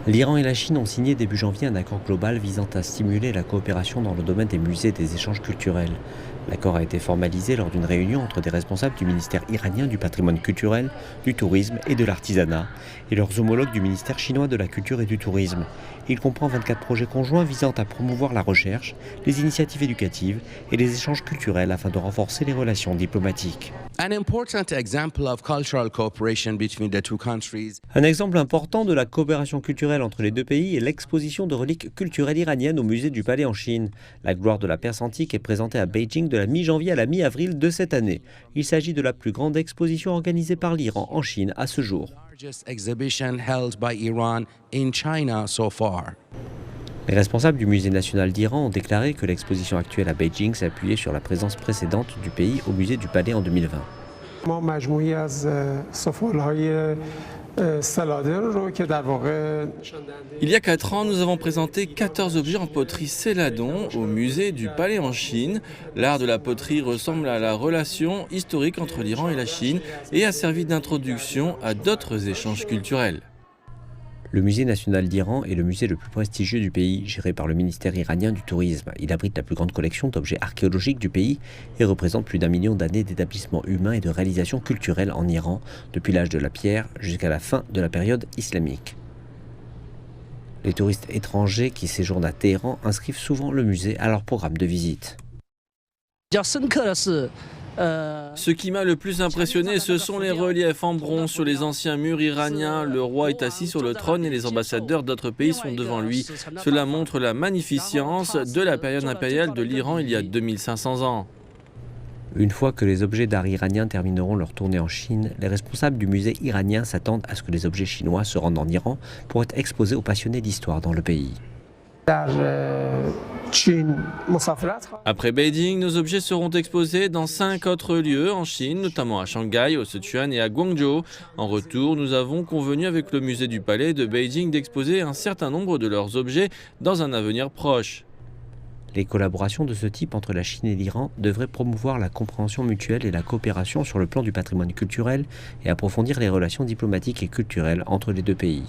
L'Iran et la Chine ont signé début janvier un accord global visant à stimuler la coopération dans le domaine des musées et des échanges culturels. L'accord a été formalisé lors d'une réunion entre des responsables du ministère iranien du patrimoine culturel, du tourisme et de l'artisanat et leurs homologues du ministère chinois de la culture et du tourisme. Il comprend 24 projets conjoints visant à promouvoir la recherche, les initiatives éducatives et les échanges culturels afin de renforcer les relations diplomatiques. An important example of cultural cooperation between the two countries. Un exemple important de la coopération culturelle entre les deux pays est l'exposition de reliques culturelles iraniennes au musée du Palais en Chine. La gloire de la Perse antique est présentée à Beijing de la mi-janvier à la mi-avril de cette année. Il s'agit de la plus grande exposition organisée par l'Iran en Chine à ce jour. Largest exhibition held by Iran in China so far. Les responsables du musée national d'Iran ont déclaré que l'exposition actuelle à Beijing s'appuyait sur la présence précédente du pays au musée du Palais en 2020. Il y a 4 ans, nous avons présenté 14 objets en poterie Céladon au musée du Palais en Chine. L'art de la poterie ressemble à la relation historique entre l'Iran et la Chine et a servi d'introduction à d'autres échanges culturels. Le musée national d'Iran est le musée le plus prestigieux du pays, géré par le ministère iranien du tourisme. Il abrite la plus grande collection d'objets archéologiques du pays et représente plus d'1 million d'années d'établissement humain et de réalisations culturelles en Iran, depuis l'âge de la pierre jusqu'à la fin de la période islamique. Les touristes étrangers qui séjournent à Téhéran inscrivent souvent le musée à leur programme de visite. Ce qui m'a le plus impressionné, ce sont les reliefs en bronze sur les anciens murs iraniens. Le roi est assis sur le trône et les ambassadeurs d'autres pays sont devant lui. Cela montre la magnificence de la période impériale de l'Iran il y a 2500 ans. Une fois que les objets d'art iraniens termineront leur tournée en Chine, les responsables du musée iranien s'attendent à ce que les objets chinois se rendent en Iran pour être exposés aux passionnés d'histoire dans le pays. Après Beijing, nos objets seront exposés dans 5 autres lieux en Chine, notamment à Shanghai, au Sichuan et à Guangzhou. En retour, nous avons convenu avec le musée du Palais de Beijing d'exposer un certain nombre de leurs objets dans un avenir proche. Les collaborations de ce type entre la Chine et l'Iran devraient promouvoir la compréhension mutuelle et la coopération sur le plan du patrimoine culturel et approfondir les relations diplomatiques et culturelles entre les deux pays.